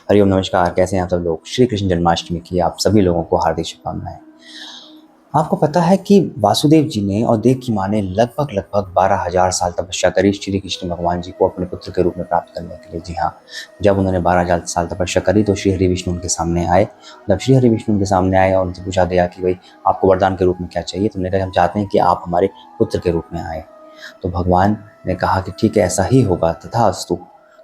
हरिओम नमस्कार, कैसे हैं आप सब लोग। श्री कृष्ण जन्माष्टमी की आप सभी लोगों को हार्दिक शुभकामनाएं। आपको पता है कि वासुदेव जी ने और देव की माँ ने लगभग लगभग 12,000 साल तपस्या करी श्री कृष्ण भगवान जी को अपने पुत्र के रूप में प्राप्त करने के लिए। जी हाँ, जब उन्होंने 12,000 साल तपस्या करी तो श्री हरि विष्णु उनके सामने आए। जब श्री हरि विष्णु उनके सामने आए और उनसे पूछा गया कि भाई आपको वरदान के रूप में क्या चाहिए, तो उन्होंने कहा हम चाहते हैं कि आप हमारे पुत्र के रूप में आए। तो भगवान ने कहा कि ठीक है, ऐसा ही होगा, तथास्तु।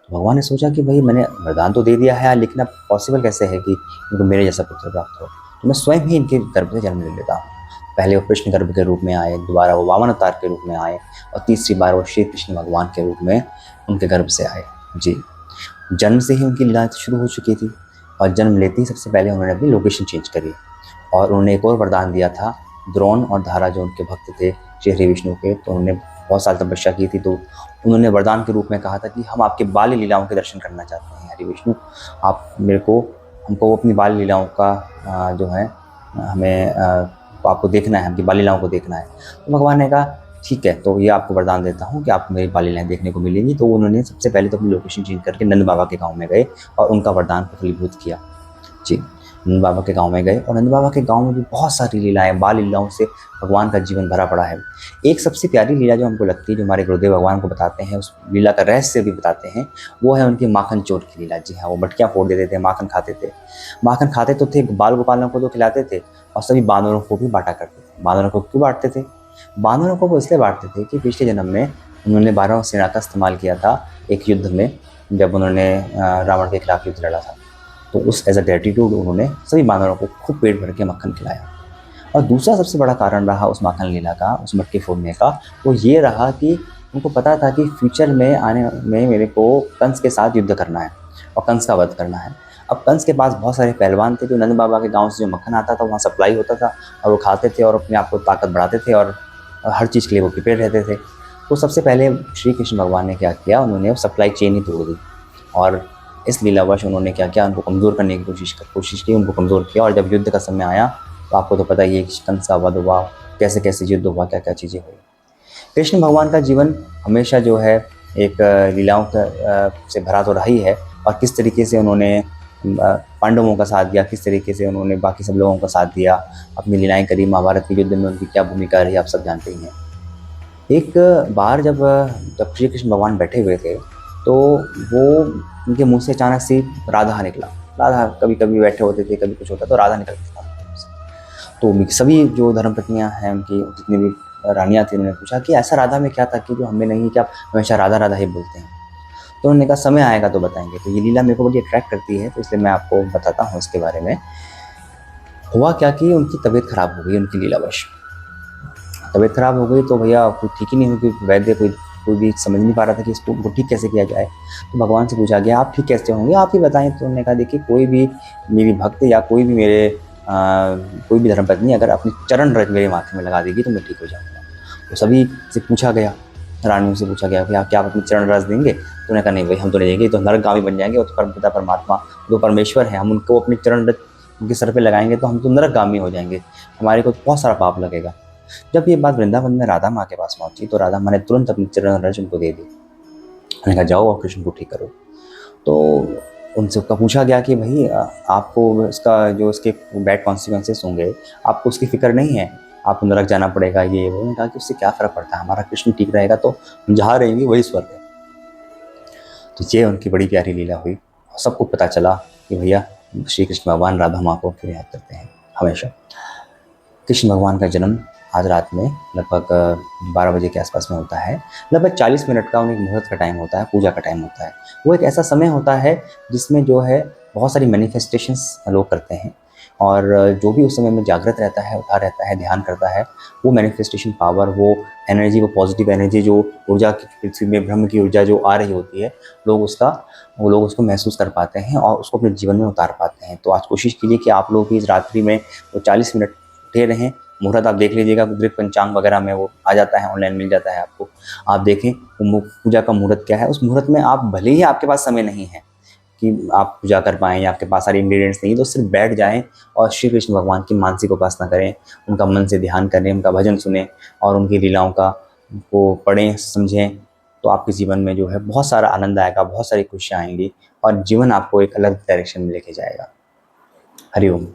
तो भगवान ने सोचा कि भाई मैंने वरदान तो दे दिया है, लेकिन अब पॉसिबल कैसे है कि इनको मेरे जैसा पुत्र प्राप्त हो। तो मैं स्वयं ही इनके गर्भ से जन्म ले लेता हूँ। पहले वो कृष्ण गर्भ के रूप में आए, दोबारा वो वामन अवतार के रूप में आए, और तीसरी बार वो श्री कृष्ण भगवान के रूप में उनके गर्भ से आए। जी, जन्म से ही उनकी लीला शुरू हो चुकी थी, और जन्म लेते ही सबसे पहले उन्होंने अपनी लोकेशन चेंज करी। और उन्होंने एक और वरदान दिया था। द्रोण और धारा जो उनके भक्त थे श्री हरि विष्णु के, तो उन्होंने बहुत साल तपस्या की थी, तो उन्होंने वरदान के रूप में कहा था कि हम आपके बाल्य लीलाओं के दर्शन करना चाहते हैं हरि विष्णु। आप हमको अपनी बाल्य लीलाओं का जो है हमें आपको देखना है, हमकी बाल्य लीलाओं को देखना है। तो भगवान ने कहा ठीक है, तो ये आपको वरदान देता हूँ कि आपको मेरी बाल्य लीलाएं देखने को मिलेंगी। तो उन्होंने सबसे पहले तो अपनी लोकेशन चेंज करके नंद बाबा के गाँव में गए और उनका वरदान को फलीभूत किया। जी, नंद बाबा के गाँव में गए, और नंद बाबा के गाँव में भी बहुत सारी लीलाएं, बाल लीलाओं से भगवान का जीवन भरा पड़ा है। एक सबसे प्यारी लीला जो हमको लगती है, जो हमारे गुरुदेव भगवान को बताते हैं, उस लीला का रहस्य भी बताते हैं, वो है उनकी माखन चोर की लीला। जी हाँ, वो मटकियाँ फोड़ देते थे, माखन खाते थे। माखन खाते तो थे, बाल गोपालों को तो खिलाते थे, और सभी बानरों को भी बांटा करते थे। बानरों को क्यों बांटते थे? बानरों को वो इसलिए बांटते थे कि पिछले जन्म में उन्होंने 12 सेना का इस्तेमाल किया था एक युद्ध में, जब उन्होंने रावण के खिलाफ युद्ध लड़ा था। तो उस एज अ ग्रेटिट्यूड उन्होंने सभी बानरों को खूब पेट भर के मक्खन खिलाया। और दूसरा सबसे बड़ा कारण रहा उस माखन लीला का, उस मटके फोड़ने का, वो ये रहा कि उनको पता था कि फ्यूचर में आने में मेरे को कंस के साथ युद्ध करना है और कंस का वध करना है। अब कंस के पास बहुत सारे पहलवान थे, जो नंद बाबा के गांव से जो मक्खन आता था वहाँ सप्लाई होता था, और वो खाते थे और अपने आप को ताकत बढ़ाते थे, और हर चीज़ के लिए वो प्रिपेयर रहते थे। तो सबसे पहले श्री कृष्ण भगवान ने क्या किया, उन्होंने वो सप्लाई चेन ही तोड़ दी, और इस लीलावश उन्होंने क्या किया, उनको कमज़ोर करने की कोशिश की, उनको कमज़ोर किया। और जब युद्ध का समय आया तो आपको तो पता ही है कि कंस का वध हुआ, कैसे कैसे युद्ध हुआ, क्या क्या चीज़ें हुई। कृष्ण भगवान का जीवन हमेशा जो है एक लीलाओं से भरा तो रहा ही है, और किस तरीके से उन्होंने पांडवों का साथ दिया, किस तरीके से उन्होंने बाकी सब लोगों का साथ दिया, अपनी लीलाएं करी। महाभारत के युद्ध में उनकी क्या भूमिका रही आप सब जानते ही हैं। एक बार जब जब श्री कृष्ण भगवान बैठे हुए थे, तो वो उनके मुंह से अचानक से राधा निकला। राधा कभी कभी बैठे होते थे, कभी कुछ होता तो राधा निकलता था मुंह से। तो सभी जो धर्मपत्नियां हैं उनकी, जितनी भी रानियां थी, उन्होंने पूछा कि ऐसा राधा में क्या था कि जो हमें नहीं, क्या हमेशा राधा राधा ही बोलते हैं। तो उन्होंने कहा समय आएगा तो बताएंगे। तो ये लीला मेरे को बड़ी अट्रैक्ट करती है, तो इसलिए मैं आपको बताता हूँ इसके बारे में। हुआ क्या कि उनकी तबीयत खराब हो गई, उनकी लीलावश तबीयत खराब हो गई। तो भैया कोई ठीक ही नहीं हुई, कोई वैद्य कोई भी समझ नहीं पा रहा था कि इसको उनको ठीक कैसे किया जाए। तो भगवान से पूछा गया आप ठीक कैसे होंगे, आप ही बताएं। तो उन्होंने कहा देखिए, कोई भी मेरी भक्त या कोई भी मेरे कोई भी धर्मपत्नी अगर अपनी चरण रज मेरे माथे में लगा देगी तो मैं ठीक हो जाऊँगा। तो सभी से पूछा गया, रानियों से पूछा गया कि क्या आप अपनी चरण रज देंगे। तो उन्होंने कहा नहीं भाई, हम तो नहीं देंगे, तो नरकगामी बन जाएंगे। वो तो परमपिता परमात्मा जो परमेश्वर है, हम उनको अपनी चरण रज उनके सर पे लगाएंगे तो हम तो नरकगामी हो जाएंगे, हमारे को बहुत सारा पाप लगेगा। जब ये बात वृंदावन में राधा माँ के पास पहुंची, तो राधा माँ ने तुरंत अपनी चरण रज उनको दे दी। उन्होंने कहा जाओ और कृष्ण को ठीक करो। तो उनसे उसका पूछा गया कि भाई आपको इसका जो इसके बैड कॉन्सिक्वेंसेस होंगे, आपको उसकी फिक्र नहीं है, आपको नरक जाना पड़ेगा ये वो। उन्होंने कहा कि उससे क्या फ़र्क पड़ता है, हमारा कृष्ण ठीक रहेगा तो हम जहाँ रहेंगे वही स्वर्ग है। तो ये उनकी बड़ी प्यारी लीला हुई, और सबको पता चला कि भैया श्री कृष्ण भगवान राधा माँ को क्यों याद करते हैं हमेशा। कृष्ण भगवान का जन्म आज रात में लगभग 12 बजे के आसपास में होता है। लगभग 40 मिनट का उन्हें मुहूर्त का टाइम होता है, पूजा का टाइम होता है। वो एक ऐसा समय होता है जिसमें जो है बहुत सारी मैनिफेस्टेशंस लोग करते हैं, और जो भी उस समय में जागृत रहता है, उठा रहता है, ध्यान करता है, वो मैनिफेस्टेशन पावर, वो एनर्जी, वो पॉजिटिव एनर्जी, जो ऊर्जा की पृथ्वी में ब्रह्म की ऊर्जा जो आ रही होती है, वो लोग उसको महसूस कर पाते हैं और उसको अपने जीवन में उतार पाते हैं। तो आज कोशिश कीजिए कि आप लोग भी इस रात्रि में वो 40 मिनट उठे रहें। मुहूर्त आप देख लीजिएगा, दृक पंचांग वगैरह में वो आ जाता है, ऑनलाइन मिल जाता है आपको। आप देखें वो पूजा का मुहूर्त क्या है। उस मुहूर्त में आप भले ही आपके पास समय नहीं है कि आप पूजा कर पाएँ या आपके पास सारे इंग्रेडिएंट्स नहीं है, तो सिर्फ बैठ जाएँ और श्री कृष्ण भगवान की मानसिक उपासना करें, उनका मन से ध्यान करें, उनका भजन सुनें और उनकी लीलाओं का को पढ़ें, समझें, तो आपके जीवन में जो है बहुत सारा आनंद आएगा, बहुत सारी खुशियाँ आएँगी और जीवन आपको एक अलग डायरेक्शन में लेके जाएगा। हरि ओम।